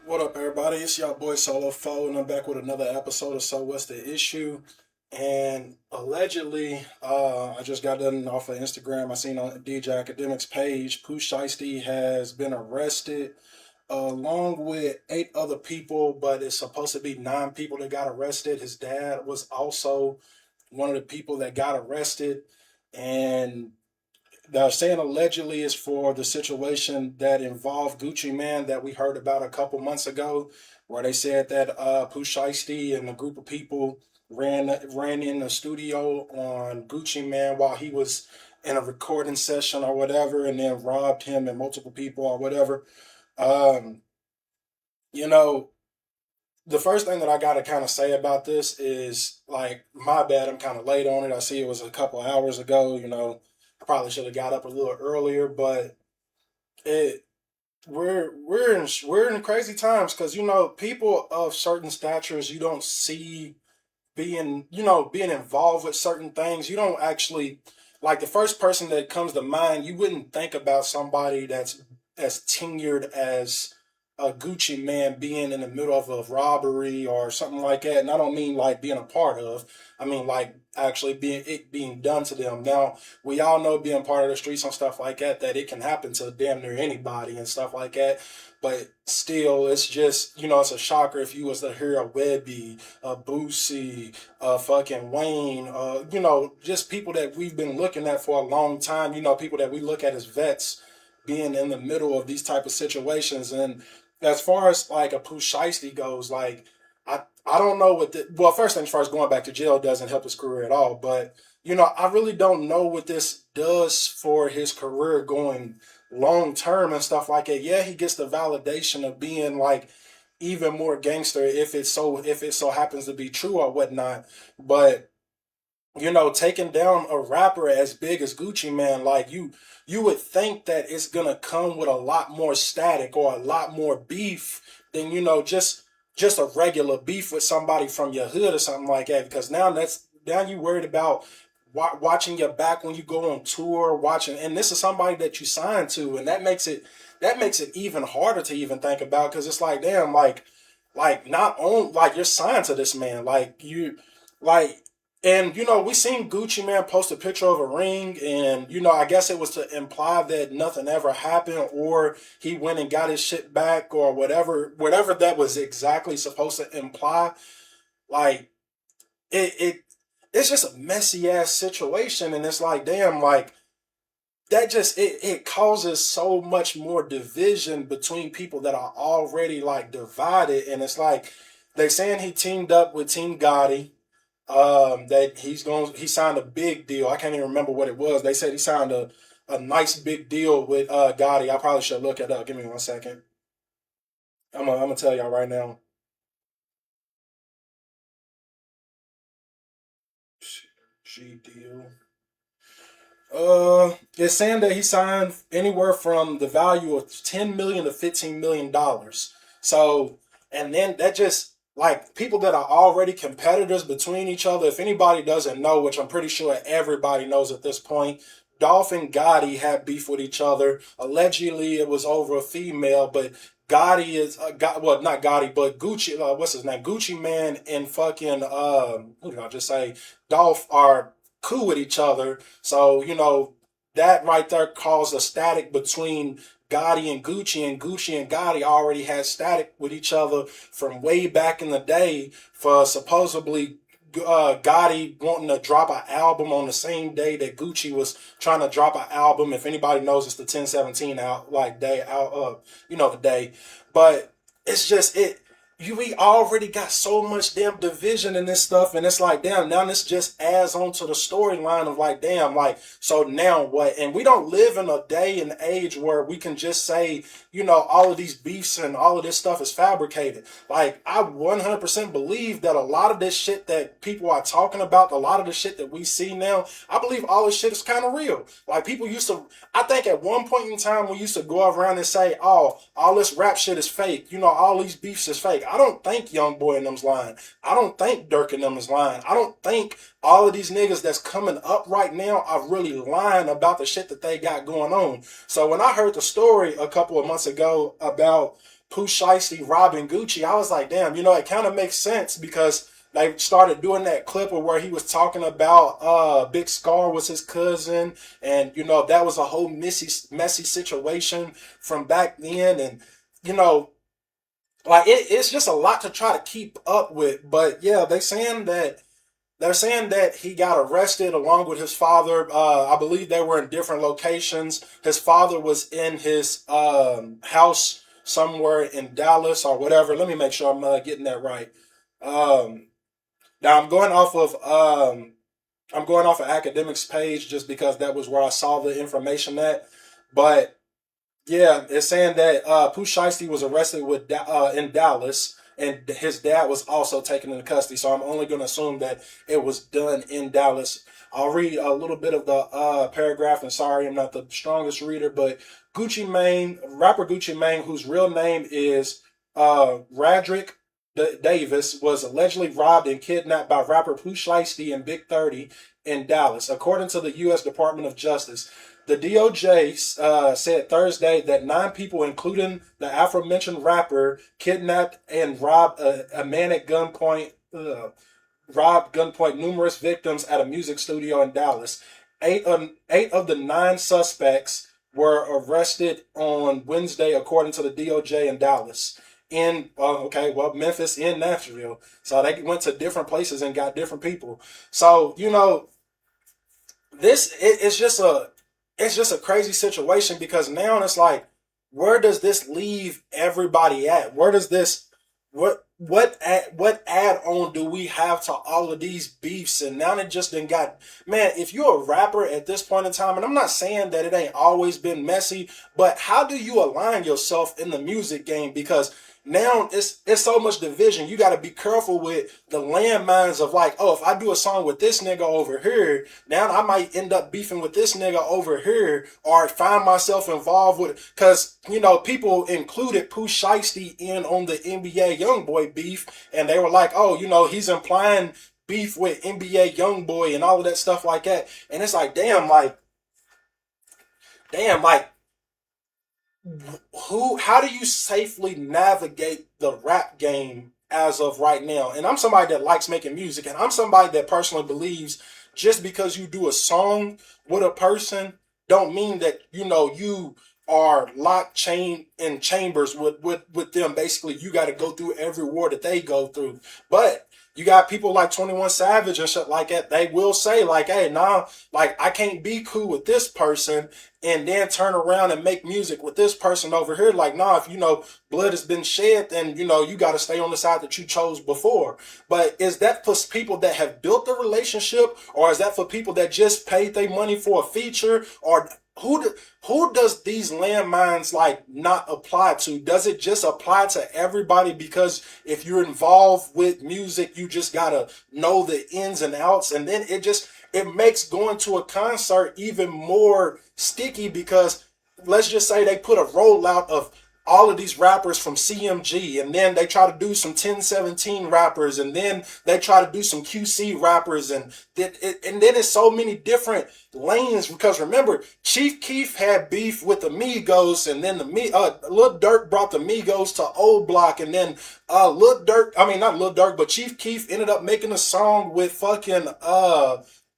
What up, everybody? It's your boy Solo Foe, and I'm back with another episode of So What's the Issue? And allegedly, I just got done off of Instagram. I seen on DJ Academics page, Pooh Shiesty has been arrested along with eight other people, but it's supposed to be nine people that got arrested. His dad was also one of the people that got arrested, and they're saying allegedly is for the situation that involved Gucci Man that we heard about a couple months ago, where they said that Pooh Shiesty and a group of people ran in the studio on Gucci Man while he was in a recording session or whatever, and then robbed him and multiple people or whatever. Um, you know, the first thing that I got to kind of say about this is like, my bad, I'm kind of late on it. I see it was a couple hours ago. I probably should have got up a little earlier, but it we're in crazy times because people of certain statures you don't see being involved with certain things. You don't actually, like, the first person that comes to mind. You wouldn't think about somebody that's as tenured as a Gucci Man being in the middle of a robbery or something like that. And I don't mean like being a part of. I mean like actually being done to them. Now we all know, being part of the streets and stuff like that, that it can happen to damn near anybody and stuff like that. But still, it's just, it's a shocker if you was to hear a Webby, a Boosie, a fucking Wayne, just people that we've been looking at for a long time, people that we look at as vets being in the middle of these type of situations. And as far as like a Pooh Shiesty goes, like, I don't know well, first things first, going back to jail doesn't help his career at all. But I really don't know what this does for his career going long term and stuff like that. Yeah, he gets the validation of being like even more gangster if it so happens to be true or whatnot. But taking down a rapper as big as Gucci Man, like, you would think that it's gonna come with a lot more static or a lot more beef than just a regular beef with somebody from your hood or something like that. Because now you worried about watching your back when you go on tour, watching, and this is somebody that you signed to, and that makes it even harder to even think about, because it's like, damn, like not on, like, you're signed to this man, like you, like. And we seen Gucci Man post a picture of a ring, and I guess it was to imply that nothing ever happened, or he went and got his shit back, or whatever that was exactly supposed to imply. Like, it's just a messy ass situation, and it's like, damn, like, that just it causes so much more division between people that are already like divided. And it's like they saying he teamed up with Team Gotti, that he signed a big deal. I can't even remember what it was. They said he signed a nice big deal with Gotti. I probably should look it up. Give me 1 second. I'm gonna tell y'all right now. G deal. It's saying that he signed anywhere from the value of 10 million to $15 million. So, and then that just, like, people that are already competitors between each other. If anybody doesn't know, which I'm pretty sure everybody knows at this point, Dolph and Gotti had beef with each other. Allegedly, it was over a female, but Gotti is well, not Gotti, but Gucci. What's his name? Gucci Man and fucking who did I just say? Dolph are cool with each other. So, that right there caused a static between Gotti and Gucci and Gotti already had static with each other from way back in the day for supposedly Gotti wanting to drop an album on the same day that Gucci was trying to drop an album. If anybody knows, it's the 1017 out, like, day out of, the day. But it's just we already got so much damn division in this stuff, and it's like, damn, now this just adds on to the storyline of, like, damn, like, so now what? And we don't live in a day and age where we can just say, all of these beefs and all of this stuff is fabricated. Like, I 100% believe that a lot of this shit that people are talking about, a lot of the shit that we see now, I believe all this shit is kind of real. Like, people used to, I think at one point in time, we used to go around and say, oh, all this rap shit is fake. All these beefs is fake. I don't think Young Boy and them's lying. I don't think Dirk and them is lying. I don't think all of these niggas that's coming up right now are really lying about the shit that they got going on. So when I heard the story a couple of months ago about Pooh Shiesty robbing Gucci, I was like, damn, it kind of makes sense because they started doing that clip of where he was talking about Big Scar was his cousin, and that was a whole messy situation from back then, and you know like it's just a lot to try to keep up with. But yeah, they're saying that he got arrested along with his father. I believe they were in different locations. His father was in his house somewhere in Dallas or whatever. Let me make sure I'm getting that right. Um, Now I'm going off of academics page just because that was where I saw the information at. But yeah, it's saying that Pooh Shiesty was arrested in Dallas, and his dad was also taken into custody. So I'm only going to assume that it was done in Dallas. I'll read a little bit of the paragraph, and sorry, I'm not the strongest reader, but rapper Gucci Mane, whose real name is Radrick Davis, was allegedly robbed and kidnapped by rapper Pooh Shiesty and Big 30 in Dallas, according to the U.S. Department of Justice. The DOJ said Thursday that 9 people, including the aforementioned rapper, kidnapped and a man at gunpoint. Robbed gunpoint numerous victims at a music studio in Dallas. Eight of the 9 suspects were arrested on Wednesday, according to the DOJ in Dallas. Memphis and Nashville. So they went to different places and got different people. So it's just a crazy situation because now it's like, where does this leave everybody at? Where does this what add on do we have to all of these beefs? And now they just done got, man, if you're a rapper at this point in time, and I'm not saying that it ain't always been messy, but how do you align yourself in the music game? Because now it's so much division. You got to be careful with the landmines of like, oh, if I do a song with this nigga over here, now I might end up beefing with this nigga over here, or find myself involved with, because people included Pooh Shiesty in on the NBA YoungBoy beef, and they were like, oh, he's implying beef with NBA YoungBoy and all of that stuff like that, and it's like, damn, like how do you safely navigate the rap game as of right now? And I'm somebody that likes making music, and I'm somebody that personally believes just because you do a song with a person don't mean that you are locked chain in chambers with them. Basically, you got to go through every war that they go through. But you got people like 21 Savage and shit like that. They will say like, hey, nah, like I can't be cool with this person and then turn around and make music with this person over here. Like, nah, if blood has been shed, then you got to stay on the side that you chose before. But is that for people that have built the relationship, or is that for people that just paid their money for a feature? Or who does these landmines like not apply to? Does it just apply to everybody? Because if you're involved with music, you just gotta know the ins and outs, and then it makes going to a concert even more sticky, because let's just say they put a rollout of all of these rappers from CMG, and then they try to do some 1017 rappers, and then they try to do some QC rappers, and then it's so many different lanes. Because remember, Chief Keef had beef with the Migos, and then Lil Durk brought the Migos to Old Block, and then not Lil Durk, but Chief Keef ended up making a song with fucking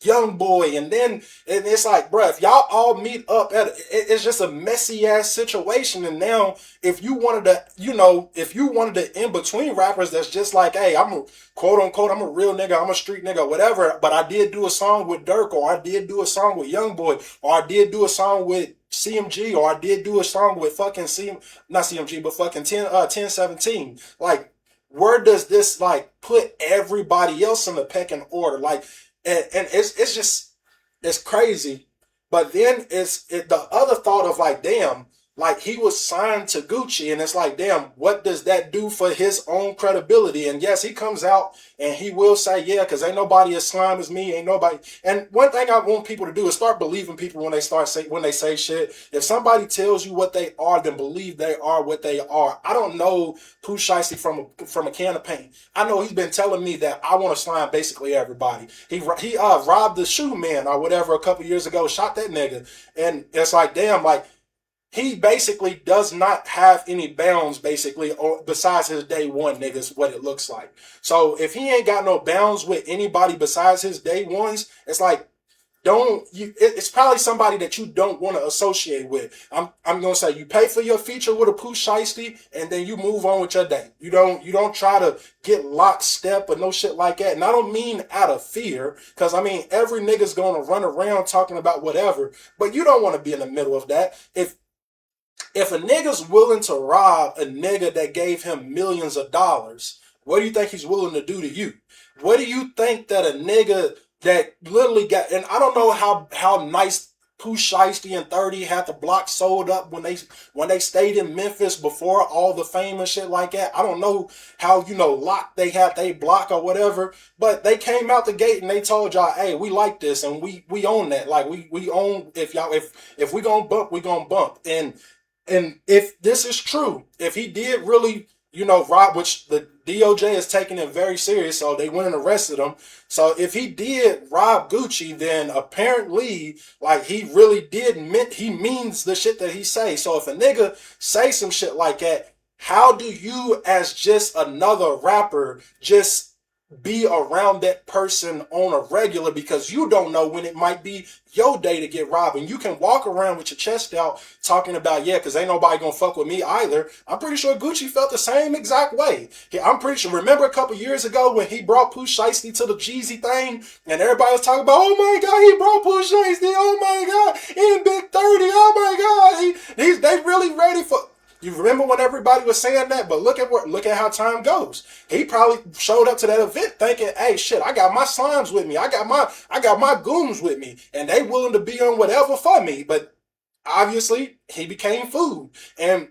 Young Boy, and then it's like, bruh, if y'all all meet up it's just a messy ass situation. And now, if you wanted to in between rappers, that's just like, hey, I'm a quote unquote, I'm a real nigga, I'm a street nigga, whatever. But I did do a song with Durk, or I did do a song with Young Boy, or I did do a song with CMG, or I did do a song with fucking not CMG, but fucking 1017. Like, where does this like put everybody else in the pecking order? Like, and it's crazy. But then the other thought of like, damn, like he was signed to Gucci, and it's like, damn, what does that do for his own credibility? And yes, he comes out and he will say, yeah, because ain't nobody as slime as me, ain't nobody. And one thing I want people to do is start believing people when they say shit. If somebody tells you what they are, then believe they are what they are. I don't know Pooh Shiesty from a can of paint. I know he's been telling me that I want to slime basically everybody. He robbed the shoe man or whatever a couple years ago, shot that nigga, and it's like, damn, like, he basically does not have any bounds, basically, or besides his day one niggas, what it looks like. So if he ain't got no bounds with anybody besides his day ones, it's like, don't you, it's probably somebody that you don't want to associate with. I'm gonna say, you pay for your feature with a Pooh Shiesty, and then you move on with your day. You don't try to get lockstep or no shit like that. And I don't mean out of fear, because I mean every nigga's gonna run around talking about whatever, but you don't want to be in the middle of that. If a nigga's willing to rob a nigga that gave him millions of dollars, what do you think he's willing to do to you? What do you think that a nigga that literally got, and I don't know how nice Pooh Shiesty and 30 had the block sold up when they stayed in Memphis before all the fame and shit like that. I don't know how, locked they had they block or whatever, but they came out the gate and they told y'all, hey, we like this and we own that. Like we own, if we gonna bump, we gonna bump. And if this is true, if he did really, rob, which the DOJ is taking it very serious, so they went and arrested him. So if he did rob Gucci, then apparently, like, he really he means the shit that he say. So if a nigga say some shit like that, how do you, as just another rapper, just be around that person on a regular, because you don't know when it might be your day to get robbed, and you can walk around with your chest out talking about, yeah, because ain't nobody gonna fuck with me either. I'm pretty sure Gucci felt the same exact way. I'm pretty sure, remember a couple years ago when he brought Pooh Shiesty to the Jeezy thing, and everybody was talking about, oh my god, he brought Pooh Shiesty, oh my god, in Big 30, oh my god, they really ready for. You remember when everybody was saying that? But look at how time goes. He probably showed up to that event thinking, hey, shit, I got my slimes with me. I got my goons with me, and they willing to be on whatever for me. But obviously, he became food. And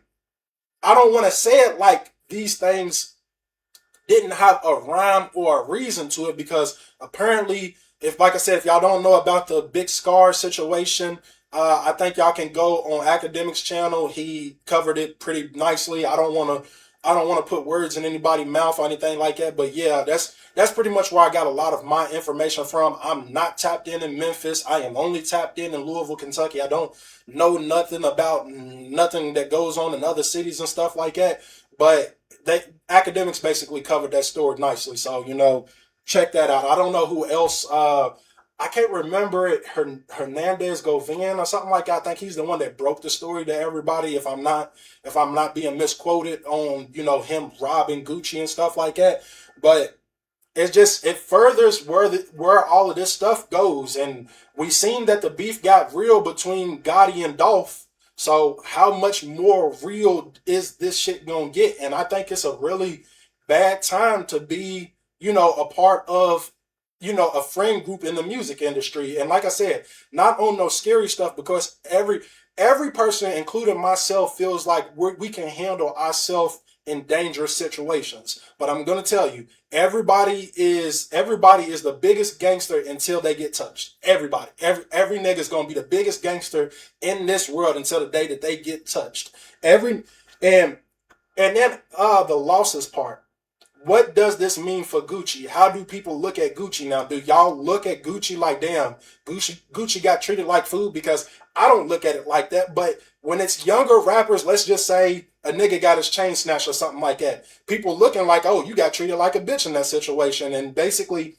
I don't want to say it like these things didn't have a rhyme or a reason to it, because apparently, like I said, if y'all don't know about the Big Scar situation, I think y'all can go on Academics channel. He covered it pretty nicely. I don't want to put words in anybody's mouth or anything like that, but yeah, that's pretty much where I got a lot of my information from. I'm not tapped in Memphis. I am only tapped in Louisville, Kentucky. I don't know nothing about nothing that goes on in other cities and stuff like that. But Academics basically covered that story nicely. So, check that out. I don't know who else. I can't remember it. Hernandez Govan or something like that. I think he's the one that broke the story to everybody. If I'm not being misquoted on, him robbing Gucci and stuff like that. But it furthers where all of this stuff goes, and we seen that the beef got real between Gotti and Dolph. So how much more real is this shit gonna get? And I think it's a really bad time to be, a part of, a friend group in the music industry. And like I said, not on no scary stuff, because every person, including myself, feels like we can handle ourselves in dangerous situations. But I'm gonna tell you, everybody is the biggest gangster until they get touched. Every nigga's gonna be the biggest gangster in this world until the day that they get touched. And then the losses part. What does this mean for Gucci? How do people look at Gucci now? Do y'all look at Gucci like, damn, Gucci got treated like food? Because I don't look at it like that. But when it's younger rappers, let's just say a nigga got his chain snatched or something like that, people looking like, oh, you got treated like a bitch in that situation. And basically,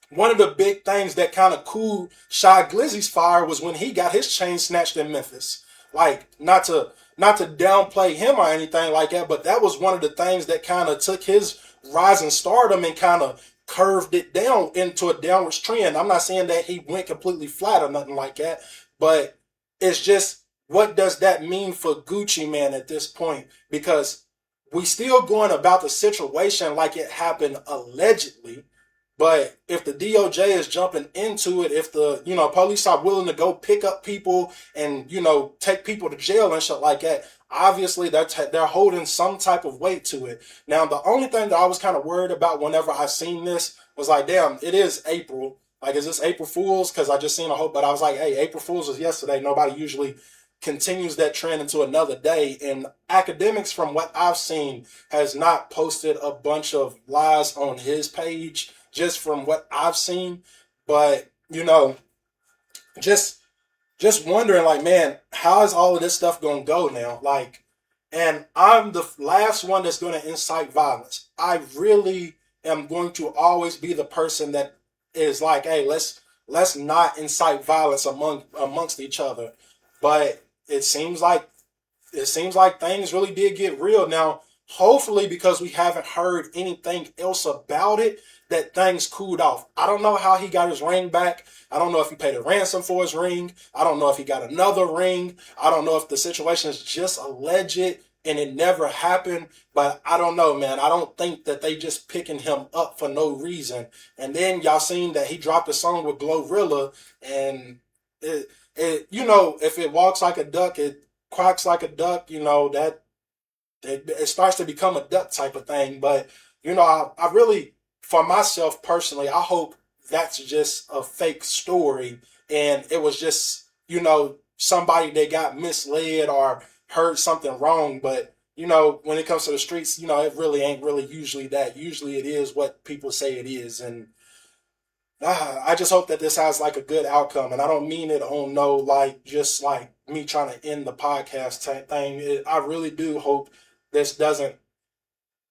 one of the big things that kind of cooled Shy Glizzy's fire was when he got his chain snatched in Memphis. Like, not to downplay him or anything like that, but that was one of the things that kind of took his rising stardom and kind of curved it down into a downwards trend. I'm not saying that he went completely flat or nothing like that, but it's just, what does that mean for Gucci Mane at this point? Because we still going about the situation like it happened allegedly. But if the DOJ is jumping into it, if the, police are willing to go pick up people and, take people to jail and shit like that, obviously they're holding some type of weight to it. Now, the only thing that I was kind of worried about whenever I seen this was like, damn, it is April. Like, is this April Fool's? Because I just seen a whole, but I was like, hey, April Fool's was yesterday. Nobody usually continues that trend into another day. And Academics, from what I've seen, has not posted a bunch of lies on his page, just from what I've seen. But, just just wondering, like, man, how is all of this stuff gonna go now? Like, and I'm the last one that's gonna incite violence. I really am going to always be the person that is like, hey, let's not incite violence amongst each other. But it seems like things really did get real. Now, hopefully, because we haven't heard anything else about it, that things cooled off. I don't know how he got his ring back. I don't know if he paid a ransom for his ring. I don't know if he got another ring. I don't know if the situation is just alleged and it never happened. But I don't know, man. I don't think that they just picking him up for no reason. And then y'all seen that he dropped a song with Glorilla, and if it walks like a duck, it quacks like a duck. That it starts to become a duck type of thing. But I really, for myself personally, I hope that's just a fake story and it was just somebody that got misled or heard something wrong. But when it comes to the streets, it really ain't really usually that. Usually it is what people say it is. And I just hope that this has like a good outcome, and I don't mean it on no like just like me trying to end the podcast type thing. I really do hope this doesn't.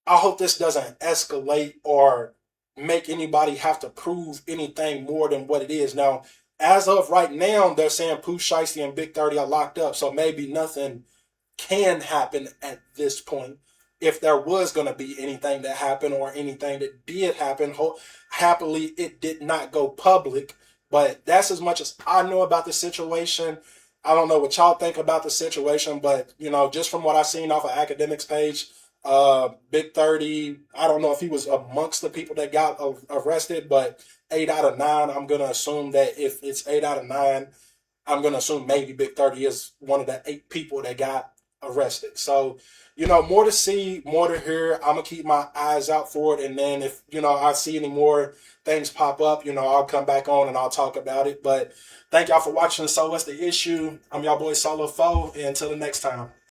I hope this doesn't escalate or make anybody have to prove anything more than what it is. Now, as of right now, they're saying Pooh, Shiesty, and Big 30 are locked up, so maybe nothing can happen at this point. If there was going to be anything that happened or anything that did happen, happily it did not go public. But that's as much as I know about the situation. I don't know what y'all think about the situation, but just from what I've seen off of academics page, Big 30, I don't know if he was amongst the people that got arrested, but 8 out of 9, I'm gonna assume that if it's 8 out of 9, I'm gonna assume maybe Big 30 is one of the 8 people that got arrested. So, more to see, more to hear. I'm gonna keep my eyes out for it, and then if I see any more things pop up, I'll come back on and I'll talk about it. But thank y'all for watching. So what's the issue? I'm y'all boy Solo Foe, and until the next time.